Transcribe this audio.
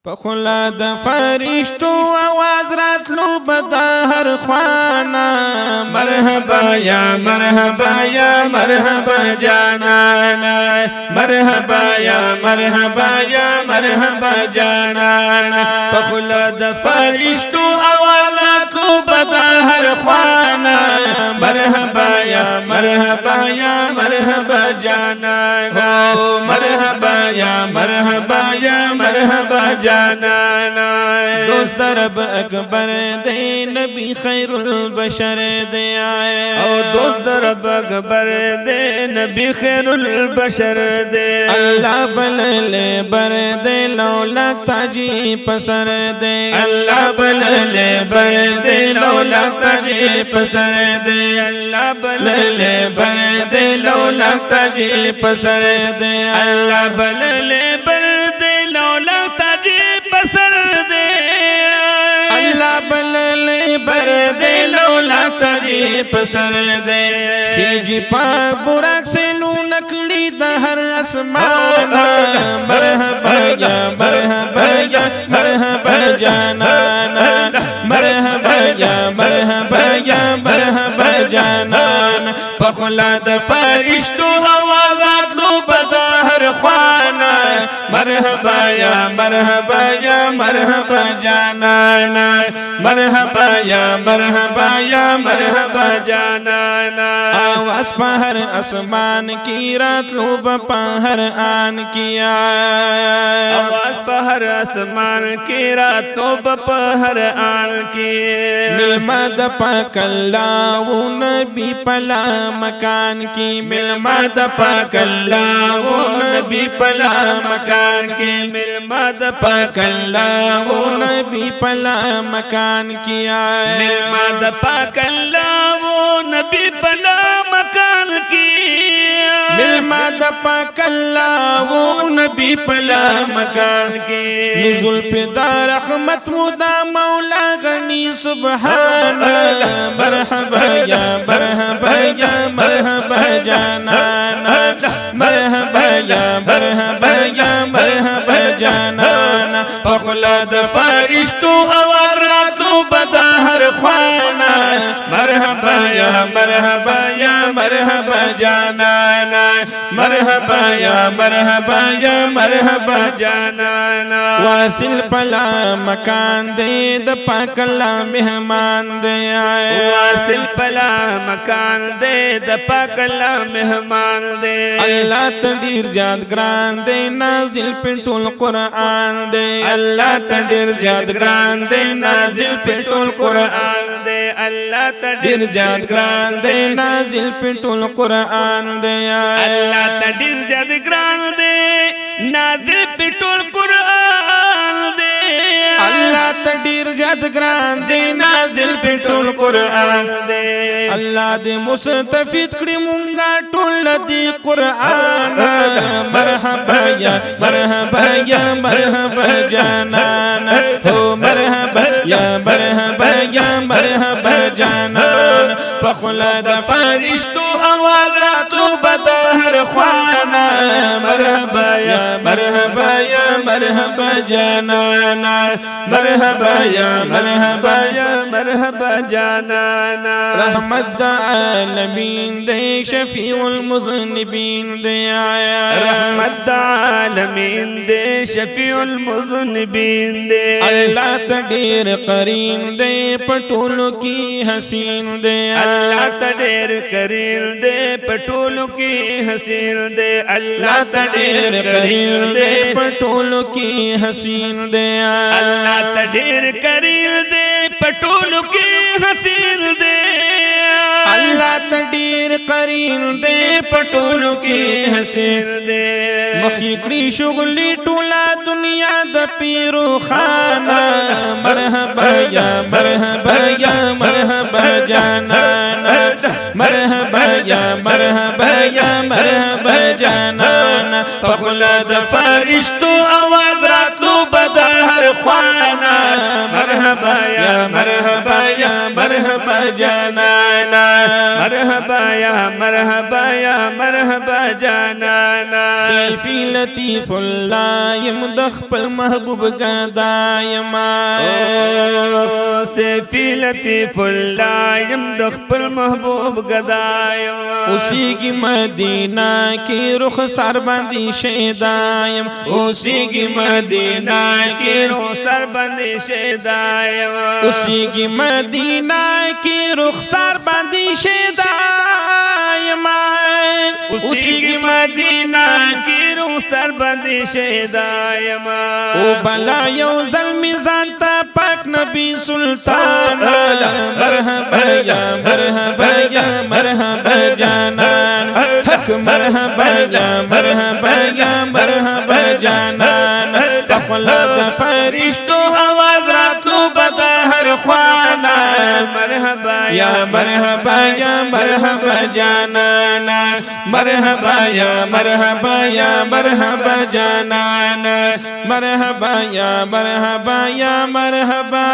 پخلا د فرشتو آواز راتلو بدا هر خوانا مرحبا یا مرحبا یا مرحبا جانانا مرحبا یا مرحبا یا مرحبا جانانا پخلا د فرشتو آواز راتلو بدا هر خوانا مرحبا یا مرحبا یا مرحبا جانانا مرحبا یا مرحبا یا مرحبا جانانا دوست رب اکبر دے نبی خیر البشر دے آئے او دوست رب اکبر دے نبی خیر البشر دے اللہ بللے بر دے لولا تاجی پسر دے اللہ بللے بر دے لولا تاجی پسر دے اللہ بللے بر دے لولا تاجی پسر دے اللہ بللے بر دے لولا تاجی پسر دے اللہ بللے بر دے لولا تاجی پسر دے خیجی پا براک سے لو نکڑی دا ہر اسمان مرحبا یا مرحبا یا مرحبا جانانا مرحبا یا مرحبا یا مرحبا جانانا پخلا دا فرشتو آوازات لو بدا ہر خوانا مرحبا یا مرحبا یا مرحبا جانانا مرحبا یا مرحبا یا مرحبا جانانا آواز پہر اسمان کی رات لو پہر آن کیا آواز پہر اسمان کی راتوں پہر آن کی ملمد پاک اللہ و نبی پلا مکان کی ملمد پاک اللہ و نبی پلا مکان کی ملمد پاک اللہ و نبی پلا مکان کیا ملمد پاک اللہ و نبی پلا مکان کی ملمد پاک اللہ و نبی پلا مکان کی نزول پیدا رحمت مدا مولا غنی سبحانا مرحبا یا مرحبا یا مرحبا جانانا مرحبا یا مرحبا یا مرحبا جانانا پخلا د فرشتو آواز راتلو بدا ہر خوانا مرحبا یا مرحبا یا مرحبا جانانا مرحبا یا مرحبا یا مرحبا جانانا واصل پلا مکان دے د پاک اللہ مہمان دے آئے واصل پلا مکان دے د پاک اللہ مہمان دے اللہ تدیر جاد گران دے نازل پٹول قرآن دے اللہ تدیر جاد گران دے نازل پٹول قرآن دے اللہ تدیر جاد گران دے نازل پٹول قرآن دے اللہ تدیر جاد گران دے نازل پٹول قرآن دے اللہ تدیر جاد گران دے نازل پٹول قرآن دے اللہ دے مستفید کڑی مونگا ٹول دی قرآن مرحبا یا مرحبا یا مرحبا جانانا ہو مرحبا یا مرحبا یا مرحبا جانانا پخلا دا فرشتو آواز راتلو بدا ہر خوانا مرحبا یا مرحبا یا مرحبا جانانا مرحبا یا مرحبا یا مرحبا جانانا رحمت دا عالمین دے شفیع المذنبین دے آیا رحمت دا عالمین دے شفیع المذنبین دے اللہ تدیر قرین دے پٹولو کی حسین دے اللہ تدیر قرین دے پٹولو کی حسین دے اللہ تدیر قرین دے پٹولو کی حسین دے اللہ تدیر قرین دے پٹولو کی حسین دے اللہ تدیر قرین دے پٹولو کی حسین دے مخیقری شغلی ٹولا دنیا دا پیرو خانا مرحبا یا مرحبا یا مرحبا جانانا مرحبا یا مرحبا یا مرحبا جانانا پخلا دا فرشتو آواز راتلو بدا ہر خوانا مرحبا یا مرحبا یا مرحبا جانانا مرحبا یا مرحبا یا مرحبا جانانا سیفی لطیف الله یم د خپل محبوب گدا یما سیفی لطیف الله یم د خپل محبوب گدا یما اوسیږي مدینہ کې رخسار باندې شهدا یم اوسیږي مدینہ کې رخسار باندې شهدا یما اوسیږي مدینہ کې رخسار باندې شهدا یم اوسیږي مدینہ کې رخسار باندې شهدا یما او بلا یو ظلم میزان ته پاک نبی سلطان مرحبا یا مرحبا یا مرحبا جانان حق مرحبا یا مرحبا یا مرحبا جانان پخلا د فرشتو आवाज راتلو بدا هر خوانا مرحبا یا مرحبا یا مرحبا جانان مرحبا یا مرحبا یا مرحبا جانان مرحبا یا مرحبا یا مرحبا